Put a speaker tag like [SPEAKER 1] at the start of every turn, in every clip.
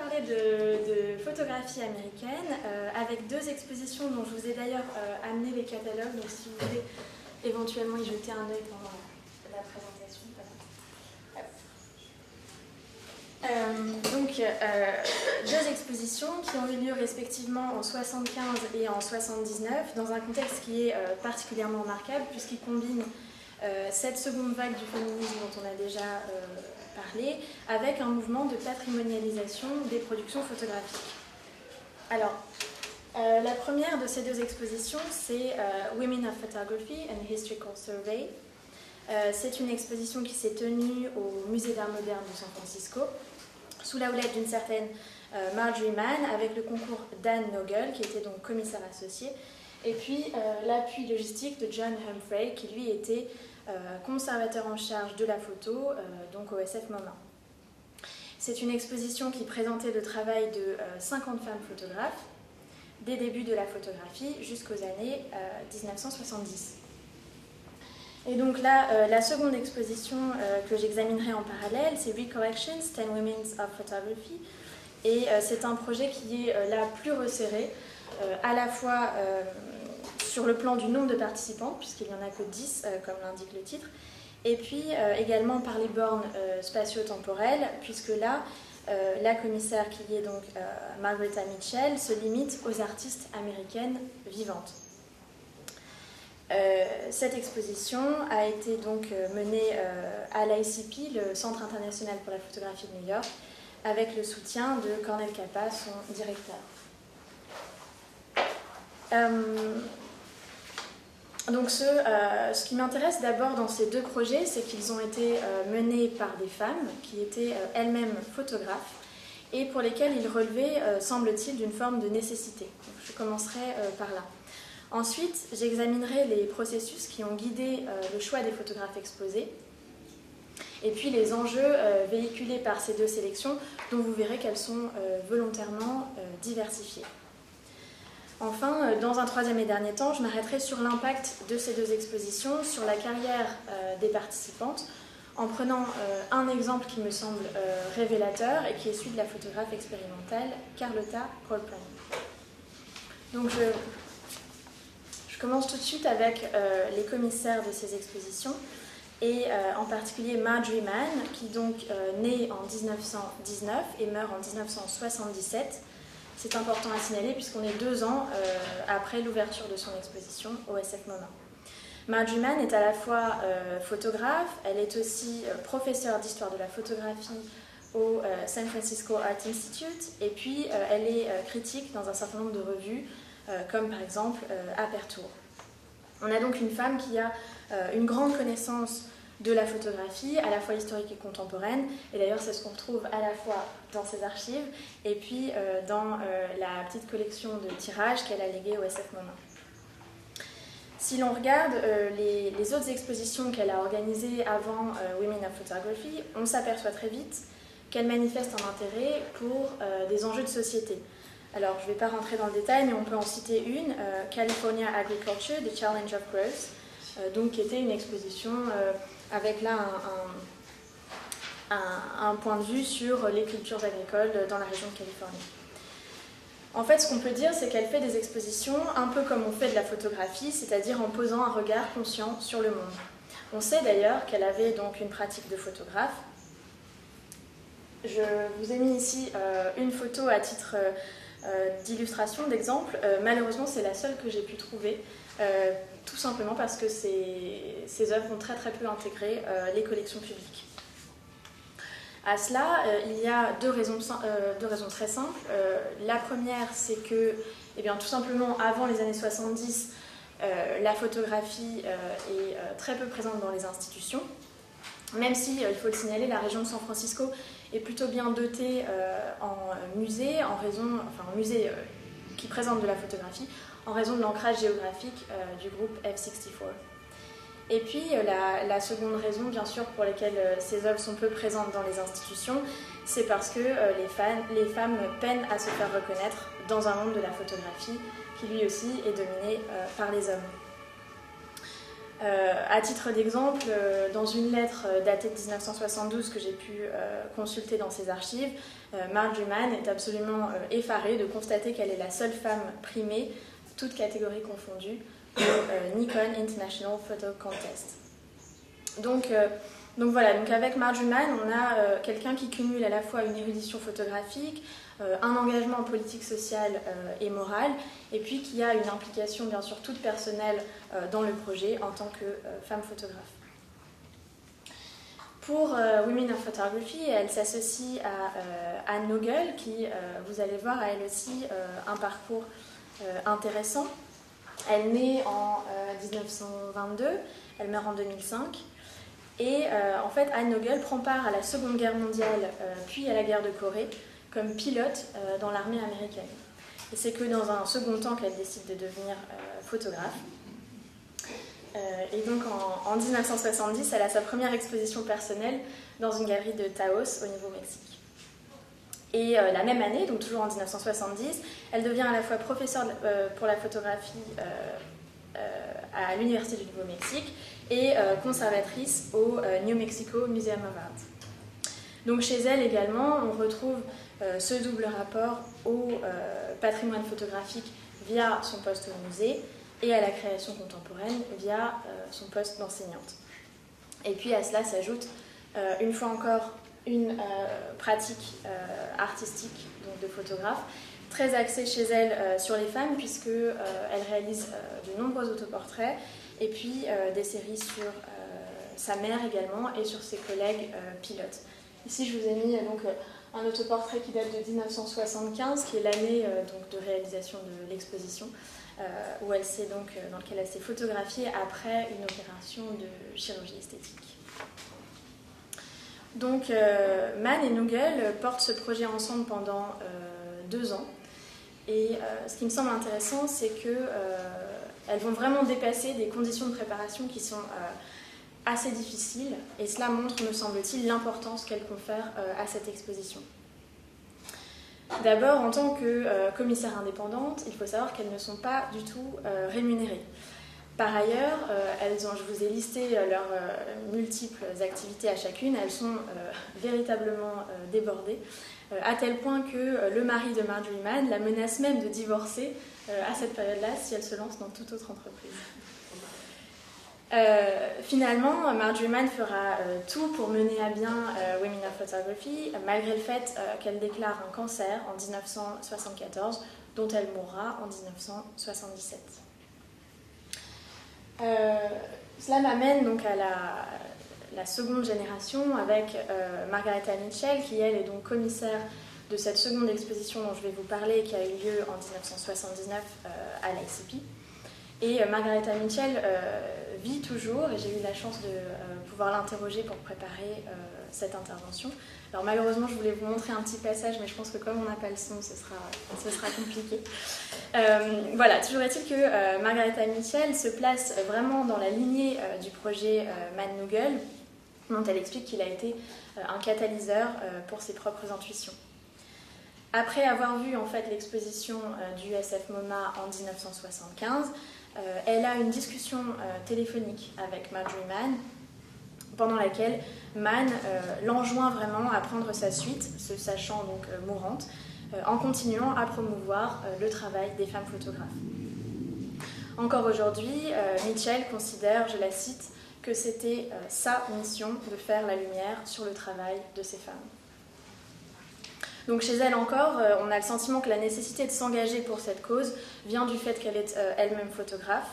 [SPEAKER 1] parler de photographie américaine avec deux expositions dont je vous ai d'ailleurs amené les catalogues, donc si vous voulez éventuellement y jeter un œil pendant la présentation. Deux expositions qui ont eu lieu respectivement en 75 et en 79 dans un contexte qui est particulièrement remarquable puisqu'il combine cette seconde vague du féminisme dont on a déjà parlé avec un mouvement de patrimonialisation des productions photographiques. Alors, la première de ces deux expositions, c'est Women of Photography, an Historical Survey. C'est une exposition qui s'est tenue au Musée d'Art moderne de San Francisco, sous la houlette d'une certaine Marjorie Mann, avec le concours d'Anne Nogel, qui était donc commissaire associé, et puis l'appui logistique de John Humphrey, qui lui était conservateur en charge de la photo, donc au SF MoMA. C'est une exposition qui présentait le travail de 50 femmes photographes, des débuts de la photographie jusqu'aux années 1970. Et donc là, la seconde exposition que j'examinerai en parallèle, c'est Recollections, 10 Women of Photography. Et c'est un projet qui est là plus resserré, à la fois sur le plan du nombre de participants, puisqu'il n'y en a que 10, comme l'indique le titre, et puis également par les bornes spatio-temporelles, puisque là, la commissaire qui est donc Margaretha Mitchell se limite aux artistes américaines vivantes. Cette exposition a été donc menée à l'ICP, le Centre international pour la photographie de New York, avec le soutien de Cornel Capa, son directeur. Donc ce qui m'intéresse d'abord dans ces deux projets, c'est qu'ils ont été menés par des femmes qui étaient elles-mêmes photographes et pour lesquelles ils relevaient, semble-t-il, d'une forme de nécessité. Donc, je commencerai par là. Ensuite, j'examinerai les processus qui ont guidé le choix des photographes exposés et puis les enjeux véhiculés par ces deux sélections dont vous verrez qu'elles sont volontairement diversifiées. Enfin, dans un troisième et dernier temps, je m'arrêterai sur l'impact de ces deux expositions sur la carrière des participantes en prenant un exemple qui me semble révélateur et qui est celui de la photographe expérimentale Carlotta Colpern. Donc je commence tout de suite avec les commissaires de ces expositions et en particulier Marjorie Mann qui donc naît en 1919 et meurt en 1977. C'est important à signaler puisqu'on est 2 ans après l'ouverture de son exposition au SF MoMA. Marjorie Mann est à la fois photographe, elle est aussi professeure d'histoire de la photographie au San Francisco Art Institute et puis elle est critique dans un certain nombre de revues comme par exemple Aperture. On a donc une femme qui a une grande connaissance de la photographie, à la fois historique et contemporaine, et d'ailleurs c'est ce qu'on retrouve à la fois dans ses archives et puis dans la petite collection de tirages qu'elle a léguée au SF MoMA. Si l'on regarde les autres expositions qu'elle a organisées avant Women of Photography, on s'aperçoit très vite qu'elle manifeste un intérêt pour des enjeux de société. Alors, je ne vais pas rentrer dans le détail, mais on peut en citer une, California Agriculture, The Challenge of Growth, donc qui était une exposition avec là un point de vue sur les cultures agricoles dans la région de Californie. En fait, ce qu'on peut dire, c'est qu'elle fait des expositions un peu comme on fait de la photographie, c'est-à-dire en posant un regard conscient sur le monde. On sait d'ailleurs qu'elle avait donc une pratique de photographe. Je vous ai mis ici une photo à titre d'illustration, d'exemple. Malheureusement, c'est la seule que j'ai pu trouver, tout simplement parce que ces œuvres ont très très peu intégré les collections publiques. À cela, il y a deux raisons très simples. La première, c'est que, eh bien, tout simplement, avant les années 70, la photographie est très peu présente dans les institutions. Même si, il faut le signaler, la région de San Francisco est plutôt bien dotée en musées, en musées qui présentent de la photographie, en raison de l'ancrage géographique du groupe F64. Et puis, la seconde raison, bien sûr, pour laquelle ces œuvres sont peu présentes dans les institutions, c'est parce que les femmes peinent à se faire reconnaître dans un monde de la photographie qui, lui aussi, est dominé par les hommes. À titre d'exemple, dans une lettre datée de 1972 que j'ai pu consulter dans ses archives, Marjorie Mann est absolument effarée de constater qu'elle est la seule femme primée, toutes catégories confondues, au Nikon International Photo Contest. Donc voilà, donc avec Marjorie Mann, on a quelqu'un qui cumule à la fois une érudition photographique, un engagement politique, social et moral, et puis qui a une implication bien sûr toute personnelle dans le projet en tant que femme photographe. Pour Women of Photography, elle s'associe à Anne Nogel, qui, vous allez voir, a elle aussi un parcours intéressant. Elle naît en 1922, elle meurt en 2005. Et en fait, Anne Nogel prend part à la Seconde Guerre mondiale, puis à la guerre de Corée, comme pilote dans l'armée américaine. Et c'est que dans un second temps qu'elle décide de devenir photographe. Et donc en 1970, elle a sa première exposition personnelle dans une galerie de Taos au Nouveau-Mexique. Et la même année, donc toujours en 1970, elle devient à la fois professeure pour la photographie à l'Université du Nouveau-Mexique et conservatrice au New Mexico Museum of Art. Donc chez elle également, on retrouve ce double rapport au patrimoine photographique via son poste au musée et à la création contemporaine via son poste d'enseignante. Et puis à cela s'ajoute une fois encore une pratique artistique, donc de photographe, très axée chez elle sur les femmes, puisqu'elle réalise de nombreux autoportraits et puis des séries sur sa mère également et sur ses collègues pilotes. Ici, je vous ai mis donc un autoportrait qui date de 1975, qui est l'année donc de réalisation de l'exposition, où elle s'est donc dans lequel elle s'est photographiée après une opération de chirurgie esthétique. Donc, Mann et Nogel portent ce projet ensemble pendant 2 ans. Et ce qui me semble intéressant, c'est qu'elles vont vraiment dépasser des conditions de préparation qui sont assez difficiles. Et cela montre, me semble-t-il, l'importance qu'elles confèrent à cette exposition. D'abord, en tant que commissaire indépendante, il faut savoir qu'elles ne sont pas du tout rémunérées. Par ailleurs, je vous ai listé leurs multiples activités à chacune, elles sont véritablement débordées, à tel point que le mari de Marjorie Mann la menace même de divorcer à cette période-là si elle se lance dans toute autre entreprise. Finalement, Marjorie Mann fera tout pour mener à bien Women of Photography, malgré le fait qu'elle déclare un cancer en 1974, dont elle mourra en 1977. Cela m'amène donc à la seconde génération avec Margaretha Mitchell, qui elle est donc commissaire de cette seconde exposition dont je vais vous parler, qui a eu lieu en 1979 à l'ICP. Et Margaretha Mitchell vit toujours, et j'ai eu la chance de pouvoir l'interroger pour préparer cette intervention. Alors malheureusement, je voulais vous montrer un petit passage, mais je pense que comme on n'a pas le son, ce sera compliqué. Voilà, toujours est-il que Margaretha Mitchell se place vraiment dans la lignée du projet Mann-Nogel, dont elle explique qu'il a été un catalyseur pour ses propres intuitions. Après avoir vu en fait l'exposition du SF MoMA en 1975, elle a une discussion téléphonique avec Marjorie Mann, pendant laquelle Mann l'enjoint vraiment à prendre sa suite, se sachant donc mourante, en continuant à promouvoir le travail des femmes photographes. Encore aujourd'hui, Mitchell considère, je la cite, que c'était sa mission de faire la lumière sur le travail de ces femmes. Donc chez elle encore, on a le sentiment que la nécessité de s'engager pour cette cause vient du fait qu'elle est elle-même photographe.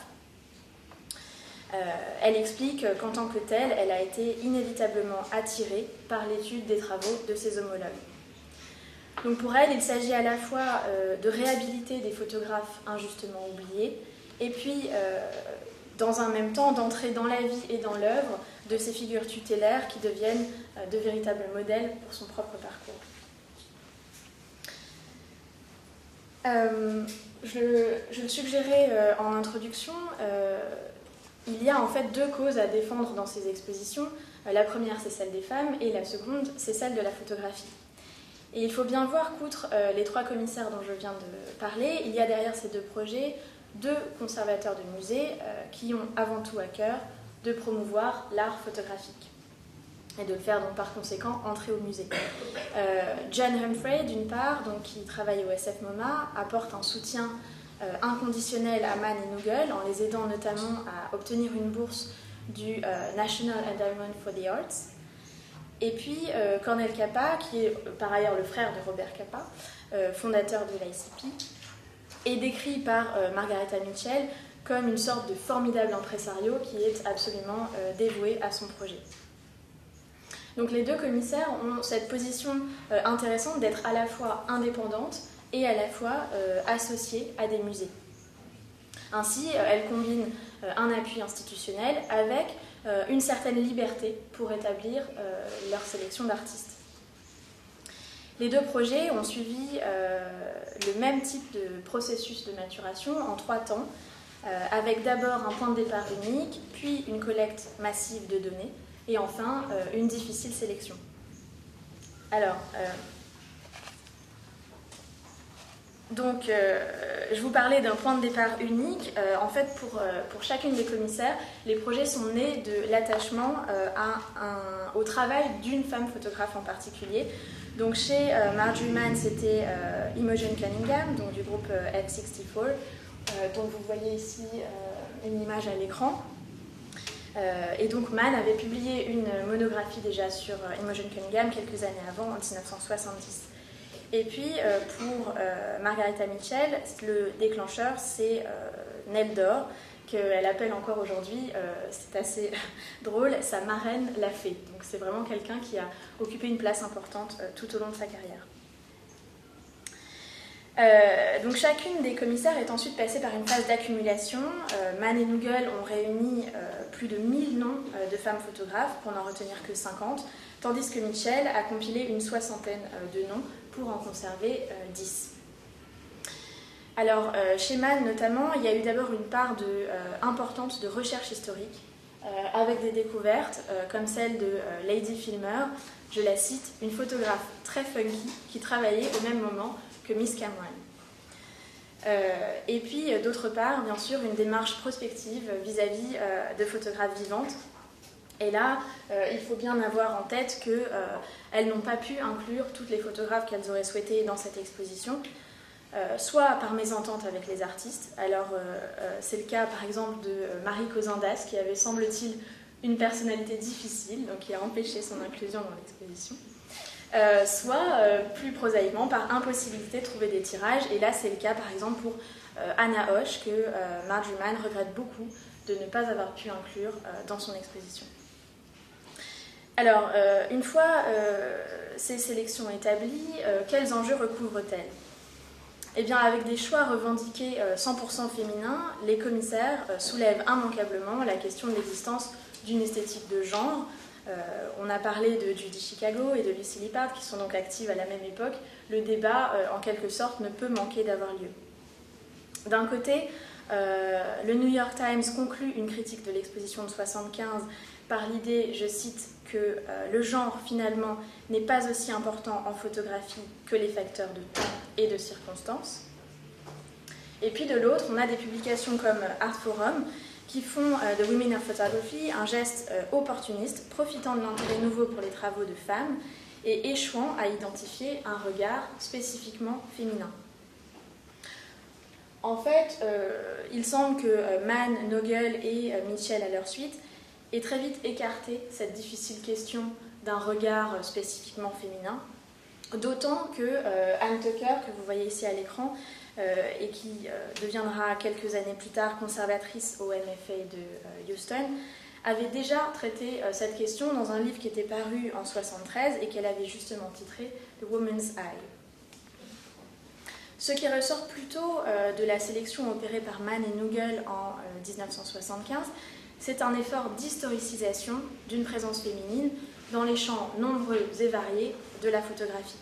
[SPEAKER 1] Elle explique qu'en tant que telle, elle a été inévitablement attirée par l'étude des travaux de ses homologues. Donc pour elle, il s'agit à la fois de réhabiliter des photographes injustement oubliés, et puis dans un même temps d'entrer dans la vie et dans l'œuvre de ces figures tutélaires qui deviennent de véritables modèles pour son propre parcours. Je le suggérais en introduction, il y a en fait 2 causes à défendre dans ces expositions. La première, c'est celle des femmes, et la seconde, c'est celle de la photographie. Et il faut bien voir qu'outre les 3 commissaires dont je viens de parler, il y a derrière ces 2 projets 2 conservateurs de musées qui ont avant tout à cœur de promouvoir l'art photographique et de le faire donc par conséquent entrer au musée. John Humphrey, d'une part, donc, qui travaille au SF MoMA, apporte un soutien inconditionnel à Mann et Nugel en les aidant notamment à obtenir une bourse du National Endowment for the Arts. Et puis Cornel Capa, qui est par ailleurs le frère de Robert Capa, fondateur de l'ICP, est décrit par Margaretha Mitchell comme une sorte de formidable impresario qui est absolument dévoué à son projet. Donc les deux commissaires ont cette position intéressante d'être à la fois indépendantes et à la fois associées à des musées. Ainsi, elles combinent un appui institutionnel avec une certaine liberté pour établir leur sélection d'artistes. Les deux projets ont suivi le même type de processus de maturation en 3 temps, avec d'abord un point de départ unique, puis une collecte massive de données, et enfin une difficile sélection. Alors, je vous parlais d'un point de départ unique. En fait, pour chacune des commissaires, les projets sont nés de l'attachement au travail d'une femme photographe en particulier. Donc chez Marjorie Mann, c'était Imogen Cunningham, donc du groupe F64, dont vous voyez ici une image à l'écran. Et donc Mann avait publié une monographie déjà sur Imogen Cunningham quelques années avant, en 1970. Et puis pour Margaretha Mitchell, le déclencheur, c'est Nell Dor, qu'elle appelle encore aujourd'hui, c'est assez drôle, sa marraine la fée. Donc c'est vraiment quelqu'un qui a occupé une place importante tout au long de sa carrière. Donc chacune des commissaires est ensuite passée par une phase d'accumulation. Mann et Nugel ont réuni plus de 1000 noms de femmes photographes pour n'en retenir que 50, tandis que Mitchell a compilé une 60aine de noms pour en conserver 10. Alors chez Mann notamment, il y a eu d'abord une part importante de recherche historique, avec des découvertes comme celle de Lady Filmer, je la cite, une photographe très funky qui travaillait au même moment que Miss Cameron. Et puis, d'autre part, bien sûr, une démarche prospective vis-à-vis de photographes vivantes. Et là, il faut bien avoir en tête qu'elles n'ont pas pu inclure toutes les photographes qu'elles auraient souhaité dans cette exposition, soit par mésentente avec les artistes. Alors, c'est le cas, par exemple, de Marie Cosendas, qui avait, semble-t-il, une personnalité difficile, donc qui a empêché son inclusion dans l'exposition. Soit plus prosaïquement par impossibilité de trouver des tirages, et là c'est le cas par exemple pour Anna Hoche que Marjorie Mann regrette beaucoup de ne pas avoir pu inclure dans son exposition. Alors une fois ces sélections établies, quels enjeux recouvrent-elles ? Eh bien avec des choix revendiqués 100% féminins, les commissaires soulèvent immanquablement la question de l'existence d'une esthétique de genre. On a parlé de Judy Chicago et de Lucy Lippard qui sont donc actives à la même époque. Le débat, en quelque sorte, ne peut manquer d'avoir lieu. D'un côté, le New York Times conclut une critique de l'exposition de 1975 par l'idée, je cite, que le genre, finalement, n'est pas aussi important en photographie que les facteurs de temps et de circonstances. Et puis de l'autre, on a des publications comme Art Forum, qui font de Women of Photography un geste opportuniste, profitant de l'intérêt nouveau pour les travaux de femmes et échouant à identifier un regard spécifiquement féminin. En fait, il semble que Mann, Nugel et Mitchell à leur suite aient très vite écarté cette difficile question d'un regard spécifiquement féminin, d'autant que Anne Tucker, que vous voyez ici à l'écran, et qui deviendra quelques années plus tard conservatrice au MFA de Houston, avait déjà traité cette question dans un livre qui était paru en 1973 et qu'elle avait justement titré The Woman's Eye. Ce qui ressort plutôt de la sélection opérée par Mann et Nugel en 1975, c'est un effort d'historicisation d'une présence féminine dans les champs nombreux et variés de la photographie.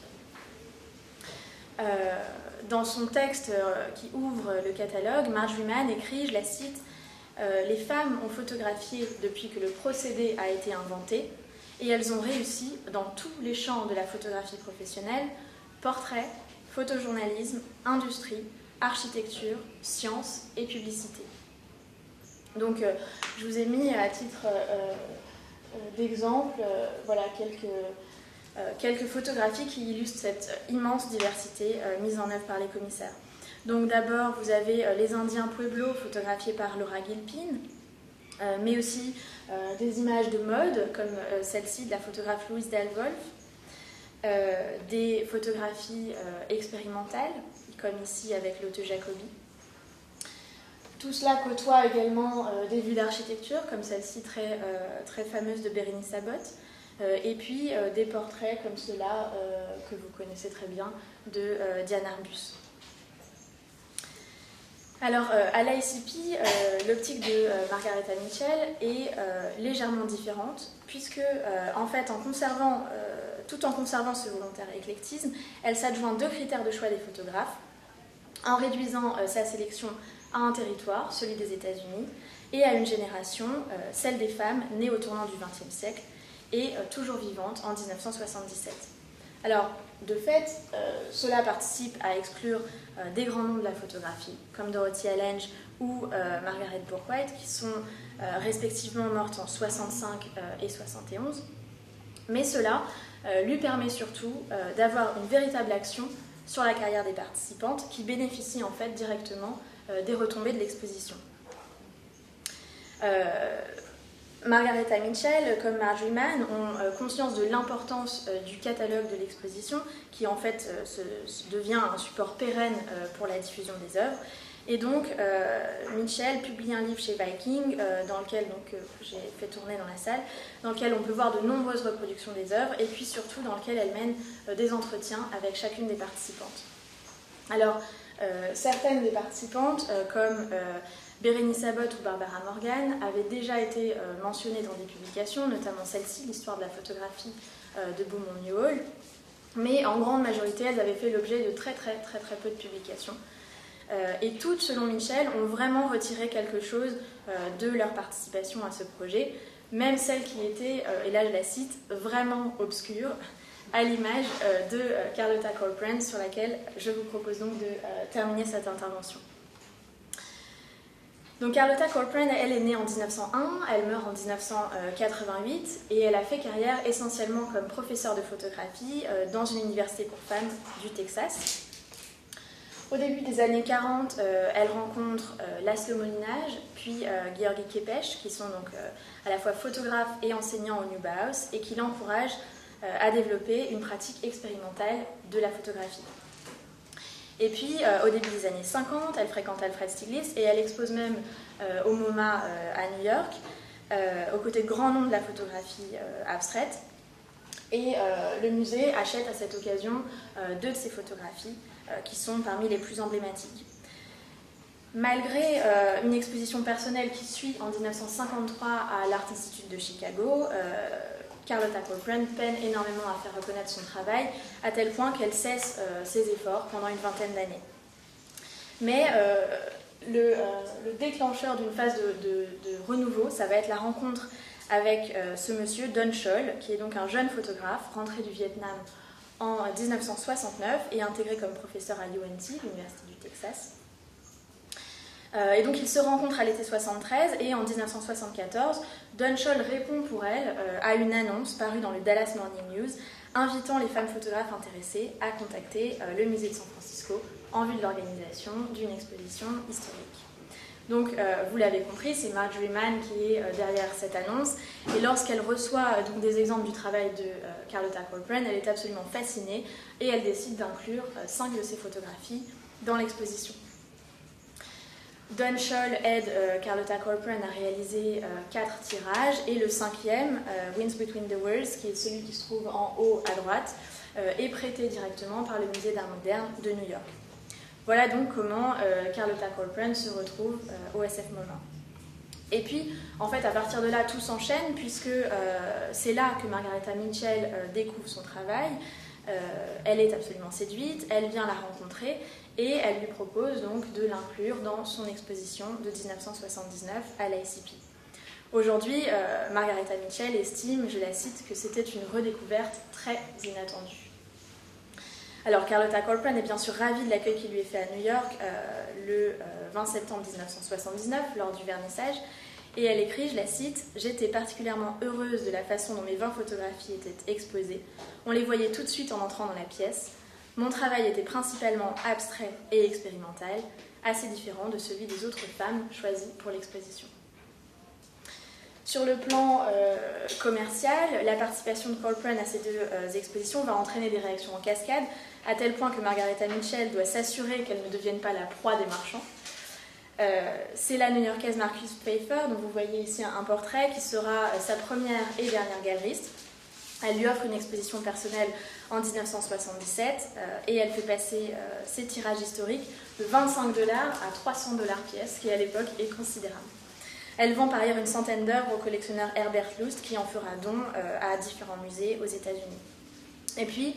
[SPEAKER 1] Dans son texte qui ouvre le catalogue, Marjorie Mann écrit, je la cite, « Les femmes ont photographié depuis que le procédé a été inventé et elles ont réussi dans tous les champs de la photographie professionnelle, portrait, photojournalisme, industrie, architecture, sciences et publicité. » Donc je vous ai mis à titre d'exemple voilà, quelques photographies qui illustrent cette immense diversité mise en œuvre par les commissaires. Donc d'abord, vous avez les Indiens Pueblo photographiés par Laura Gilpin, mais aussi des images de mode, comme celle-ci de la photographe Louise Delvolf, des photographies expérimentales, comme ici avec Lotte Jacobi. Tout cela côtoie également des vues d'architecture, comme celle-ci très fameuse de Bérénice Abbott, et puis des portraits comme ceux-là, que vous connaissez très bien, de Diane Arbus. Alors, à l'ICP, l'optique de Margaretha Mitchell est légèrement différente, puisque, en fait, tout en conservant ce volontaire éclectisme, elle s'adjoint 2 critères de choix des photographes, en réduisant sa sélection à un territoire, celui des États-Unis, et à une génération, celle des femmes nées au tournant du XXe siècle et toujours vivantes en 1977. Alors, de fait, cela participe à exclure des grands noms de la photographie, comme Dorothy Allenge ou Margaret Bourke-White, qui sont respectivement mortes en 65 et 71. Mais cela lui permet surtout d'avoir une véritable action sur la carrière des participantes, qui bénéficient en fait directement des retombées de l'exposition. Margaretha Mitchell, comme Marjorie Mann, ont conscience de l'importance du catalogue de l'exposition, qui en fait devient un support pérenne pour la diffusion des œuvres. Et donc, Mitchell publie un livre chez Viking, dans lequel j'ai fait tourner dans la salle, dans lequel on peut voir de nombreuses reproductions des œuvres, et puis surtout dans lequel elle mène des entretiens avec chacune des participantes. Alors, certaines des participantes, comme Bérénice Abbott ou Barbara Morgan, avaient déjà été mentionnées dans des publications, notamment celle-ci, l'histoire de la photographie de Beaumont Newhall, mais en grande majorité, elles avaient fait l'objet de très peu de publications. Et toutes, selon Mitchell, ont vraiment retiré quelque chose de leur participation à ce projet, même celles qui étaient, et là je la cite, vraiment obscures, à l'image de Carlotta Corcoran, sur laquelle je vous propose donc de terminer cette intervention. Donc Carlotta Corcoran, elle est née en 1901, elle meurt en 1988 et elle a fait carrière essentiellement comme professeure de photographie dans une université pour femmes du Texas. Au début des années 40, elle rencontre Laszlo Molinaj, puis Georgi Kepes, qui sont donc à la fois photographes et enseignants au New Bauhaus et qui l'encouragent à développer une pratique expérimentale de la photographie. Et puis, au début des années 50, elle fréquente Alfred Stieglitz et elle expose même au MoMA à New York, aux côtés de grands noms de la photographie abstraite. Et le musée achète à cette occasion 2 de ses photographies, qui sont parmi les plus emblématiques. Malgré une exposition personnelle qui suit en 1953 à l'Art Institute de Chicago, Carlotta Corcoran peine énormément à faire reconnaître son travail, à tel point qu'elle cesse ses efforts pendant une vingtaine d'années. Mais le déclencheur d'une phase de renouveau, ça va être la rencontre avec ce monsieur, Don Scholl, qui est donc un jeune photographe rentré du Vietnam en 1969 et intégré comme professeur à UNT, l'Université du Texas. Et donc ils se rencontrent à l'été 73 et en 1974, Don Scholl répond pour elle à une annonce parue dans le Dallas Morning News invitant les femmes photographes intéressées à contacter le musée de San Francisco en vue de l'organisation d'une exposition historique. Donc vous l'avez compris, c'est Marjorie Mann qui est derrière cette annonce et lorsqu'elle reçoit donc, des exemples du travail de Carlotta Corcoran, elle est absolument fascinée et elle décide d'inclure 5 de ses photographies dans l'exposition. Don Scholl aide Carlotta Corcoran à réaliser 4 tirages et le 5e, Winds Between the Worlds, qui est celui qui se trouve en haut à droite, est prêté directement par le musée d'art moderne de New York. Voilà donc comment Carlotta Corcoran se retrouve au SF MoMA. Et puis, en fait, à partir de là, tout s'enchaîne puisque c'est là que Margaretha Mitchell découvre son travail. Elle est absolument séduite, elle vient la rencontrer et elle lui propose donc de l'inclure dans son exposition de 1979 à l'ICP. Aujourd'hui, Margaretha Mitchell estime, je la cite, que c'était une redécouverte très inattendue. Alors Carlotta Corcoran est bien sûr ravie de l'accueil qui lui est fait à New York le 20 septembre 1979 lors du vernissage Et elle écrit, je la cite, « J'étais particulièrement heureuse de la façon dont mes 20 photographies étaient exposées. On les voyait tout de suite en entrant dans la pièce. Mon travail était principalement abstrait et expérimental, assez différent de celui des autres femmes choisies pour l'exposition. » Sur le plan commercial, la participation de Corcoran à ces deux expositions va entraîner des réactions en cascade, à tel point que Margaretha Mitchell doit s'assurer qu'elle ne devienne pas la proie des marchands. C'est la new-yorkaise Marcus Pfeiffer, dont vous voyez ici un portrait, qui sera sa première et dernière galeriste. Elle lui offre une exposition personnelle en 1977 et elle fait passer ses tirages historiques de 25 $ à 300 $ pièce, qui à l'époque est considérable. Elle vend par ailleurs une centaine d'œuvres au collectionneur Herbert Lust, qui en fera don à différents musées aux États-Unis. Et puis,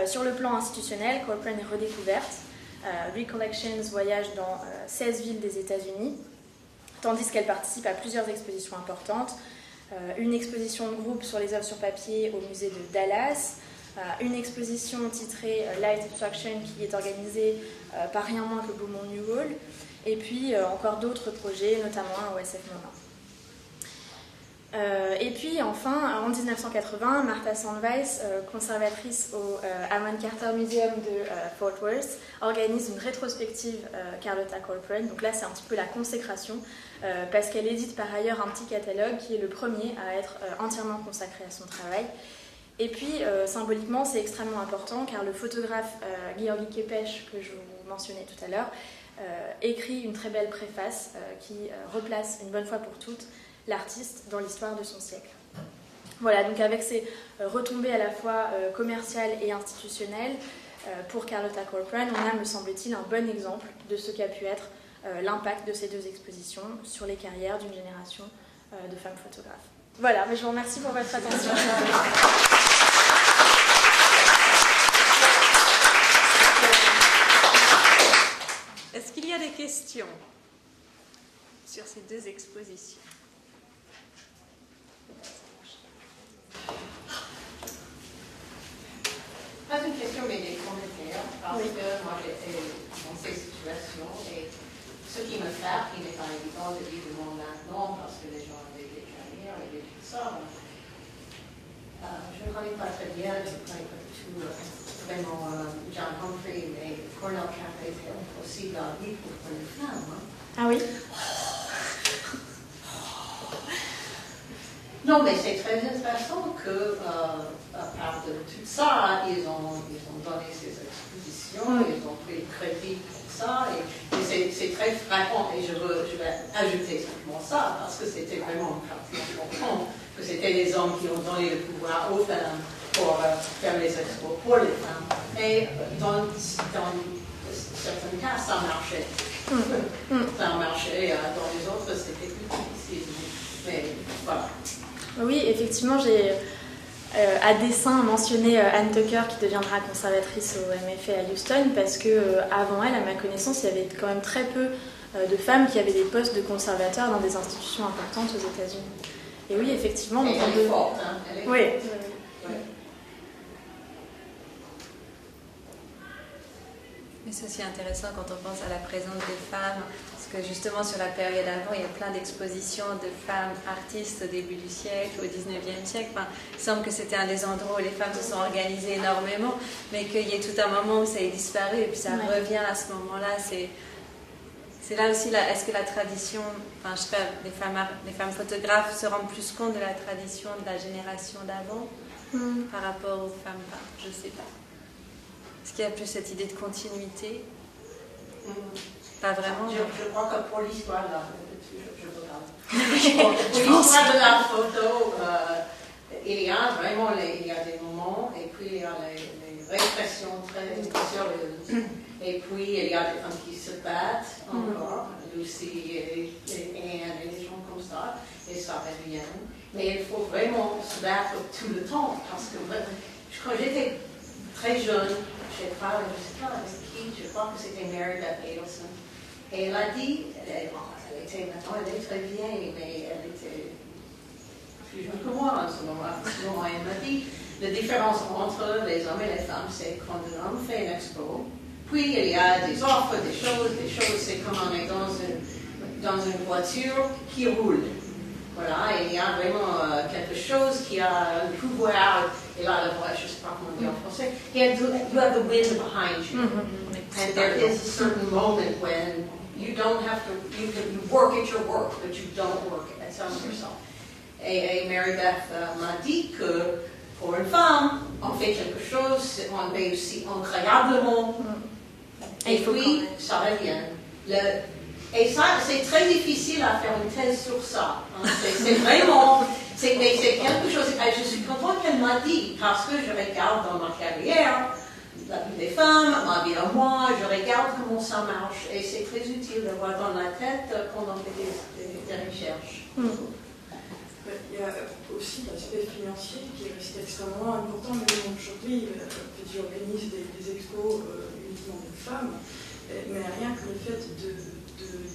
[SPEAKER 1] sur le plan institutionnel, Corcoran est redécouverte. Recollections voyage dans 16 villes des États-Unis, tandis qu'elle participe à plusieurs expositions importantes. Une exposition de groupe sur les œuvres sur papier au musée de Dallas, une exposition titrée Light Abstraction qui est organisée par rien moins que Beaumont Newhall, et puis encore d'autres projets, notamment un OSF Monin. Et puis enfin, en 1980, Martha Sandweiss, conservatrice au Amon Carter Museum de Fort Worth, organise une rétrospective Carlotta Corcoran. Donc là, c'est un petit peu la consécration, parce qu'elle édite par ailleurs un petit catalogue qui est le premier à être entièrement consacré à son travail. Et puis, symboliquement, c'est extrêmement important, car le photographe Georgi Kepes, que je vous mentionnais tout à l'heure, écrit une très belle préface qui replace une bonne fois pour toutes l'artiste dans l'histoire de son siècle. Voilà, donc avec ces retombées à la fois commerciales et institutionnelles, pour Carlotta Corcoran, on a, me semble-t-il, un bon exemple de ce qu'a pu être l'impact de ces deux expositions sur les carrières d'une génération de femmes photographes. Voilà, mais je vous remercie pour votre attention.
[SPEAKER 2] Est-ce qu'il y a des questions sur ces deux expositions?
[SPEAKER 3] Pas une question, mais des commentaires, parce que moi j'étais dans ces situations et ce qui me frappe, il n'est pas évident de vivre le monde maintenant parce que les gens avaient des carrières et tout ça. Je ne connais pas très bien, je ne connais pas du tout vraiment John Humphrey, mais Cornell Capra était impossible à vivre pour les femmes. Hein.
[SPEAKER 1] Ah oui?
[SPEAKER 3] Non, mais c'est très intéressant que, à part de tout ça, ils ont donné ces expositions, ils ont pris le crédit pour ça, et c'est très frappant, et je vais ajouter simplement ça, parce que c'était vraiment une partie importante, que c'était les hommes qui ont donné le pouvoir aux femmes pour faire les expos pour les femmes, et dans certains cas, ça marchait. Ça marchait, dans les autres, c'était plus difficile, mais voilà.
[SPEAKER 1] Oui, effectivement, j'ai à dessein mentionné Anne Tucker qui deviendra conservatrice au MFA à Houston parce que avant elle, à ma connaissance, il y avait quand même très peu de femmes qui avaient des postes de conservateurs dans des institutions importantes aux États-Unis. Et oui, effectivement,
[SPEAKER 3] et elle est forte, hein.
[SPEAKER 1] Oui.
[SPEAKER 2] Mais c'est aussi intéressant quand on pense à la présence des femmes, parce que justement sur la période avant, il y a plein d'expositions de femmes artistes au début du siècle, au 19e siècle. Enfin, il semble que c'était un des endroits où les femmes se sont organisées énormément, mais qu'il y ait tout un moment où ça ait disparu, et puis ça revient à ce moment-là. C'est là aussi, est-ce que la tradition, enfin je sais pas, les femmes photographes se rendent plus compte de la tradition de la génération d'avant par rapport aux femmes peintres, je sais pas. Est-ce qu'il y a plus cette idée de continuité? Pas vraiment.
[SPEAKER 3] Je crois que pour l'histoire, là, je regarde. Pour l'histoire de la photo, il y a vraiment il y a des moments, et puis il y a les répressions très sérieuses. Et puis il y a des femmes qui se battent encore, Lucie et Anne et des gens comme ça, et ça revient. Mais il faut vraiment se battre tout le temps, parce que quand j'étais très jeune, j'ai parlé, je ne sais pas avec qui, je crois que c'était Mary Beth Adelson. Et elle a dit, maintenant elle est très vieille, mais elle était plus jeune que moi en ce moment. Elle m'a dit, la différence entre les hommes et les femmes, c'est quand un homme fait une expo, puis il y a des offres, des choses, c'est comme on est dans une voiture qui roule. Voilà, et il y a vraiment quelque chose qui a un pouvoir, et là, je ne sais pas comment dire en français, you have the wind behind you. And there is a certain moment when you don't have to, you work at your work, but you don't work at some of yourself. Et Mary Beth m'a dit que pour une femme, on fait quelque chose, on réussit incroyablement, et puis ça revient. Et ça, c'est très difficile à faire une thèse sur ça. Hein. C'est vraiment, mais c'est quelque chose, je suis contente qu'elle m'a dit, parce que je regarde dans ma carrière, la vie des femmes, ma vie à moi, je regarde comment ça marche, et c'est très utile d'avoir dans la tête quand on fait des recherches.
[SPEAKER 4] Il y a aussi l'aspect financier qui reste extrêmement important, même aujourd'hui, tu organises des expos uniquement de femmes, mais rien que le fait de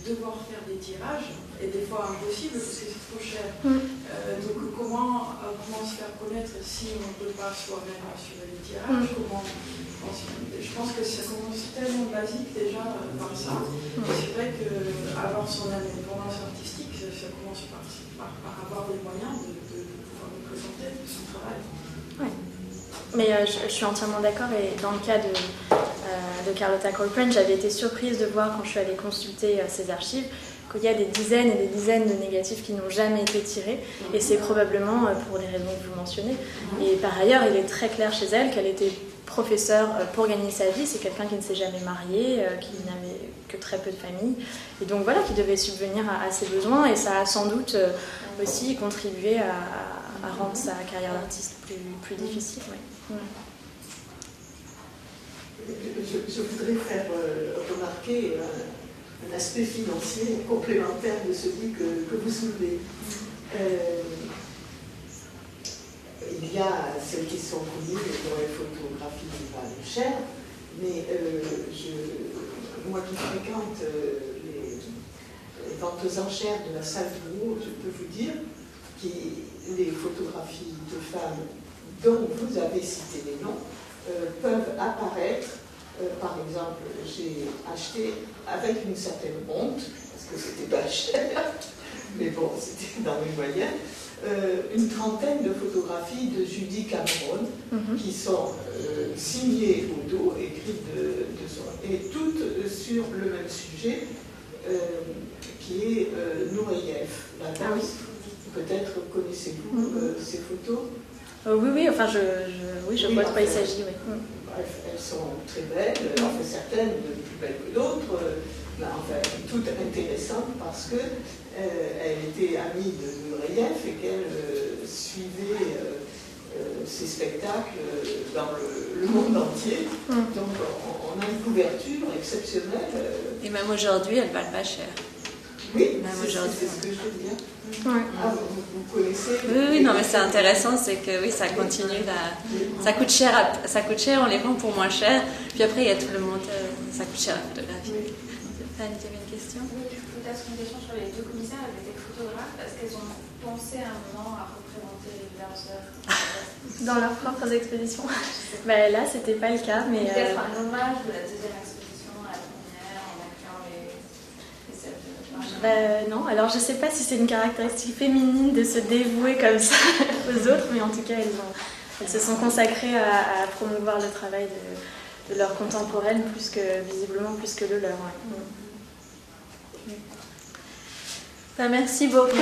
[SPEAKER 4] devoir faire des tirages est des fois impossible parce que c'est trop cher. Donc comment se faire connaître si on ne peut pas soi-même assurer les tirages? Je pense que ça commence tellement basique déjà par ça. C'est vrai qu'avoir son indépendance artistique, ça commence par avoir les moyens de pouvoir nous présenter son travail.
[SPEAKER 1] Ouais. Mais je suis entièrement d'accord, et dans le cas de Carlotta Coltrane, j'avais été surprise de voir quand je suis allée consulter ses archives qu'il y a des dizaines et des dizaines de négatifs qui n'ont jamais été tirés, et c'est probablement pour les raisons que vous mentionnez. Et par ailleurs, il est très clair chez elle qu'elle était professeure pour gagner sa vie, c'est quelqu'un qui ne s'est jamais marié, qui n'avait que très peu de famille, et donc voilà, qui devait subvenir à ses besoins, et ça a sans doute aussi contribué à rendre sa carrière d'artiste plus difficile. Ouais.
[SPEAKER 5] Je voudrais faire remarquer un aspect financier complémentaire de celui que vous soulevez. Il y a celles qui sont connues dont les photographies valent cher, mais moi qui fréquente les ventes aux enchères de la salle du Mot, je peux vous dire que les photographies de femmes dont vous avez cité les noms peuvent apparaître. Par exemple, j'ai acheté avec une certaine honte, parce que c'était pas cher, mais bon, c'était dans mes moyens, une trentaine de photographies de Judy Cameron qui sont signées au dos, écrites de son, et toutes sur le même sujet, qui est Nureyev, la danse. Peut-être connaissez-vous ces photos?
[SPEAKER 1] Oui, enfin je vois de quoi il s'agit. Oui.
[SPEAKER 5] Bref, elles sont très belles, enfin certaines plus belles que d'autres, enfin toutes intéressantes parce qu'elle était amie de Nureyev et qu'elle suivait ses spectacles dans le monde entier. Donc on a une couverture exceptionnelle.
[SPEAKER 2] Et même aujourd'hui, elles valent pas cher.
[SPEAKER 5] Oui, c'est ce que je veux dire.
[SPEAKER 1] Ouais.
[SPEAKER 5] Ah, vous connaissez?
[SPEAKER 2] Oui, non, mais c'est intéressant, c'est que oui, ça continue, ça coûte cher, on les vend pour moins cher, puis après il y a tout le monde, ça coûte cher la photographie. Fanny, tu avais une question?
[SPEAKER 6] Oui, peut-être une question sur les deux commissaires, elles étaient photographes, est-ce qu'elles ont pensé à un moment à représenter leurs œuvres
[SPEAKER 1] Dans leurs propres expositions? Là, c'était pas le cas, mais...
[SPEAKER 6] Peut-être un hommage de la deuxième exposition à la première, en incluant les celles de
[SPEAKER 1] non, alors je sais pas si c'est une caractéristique féminine de se dévouer comme ça aux autres, mais en tout cas elles se sont consacrées à promouvoir le travail de leurs contemporaines visiblement plus que le leur. Ouais. Merci beaucoup.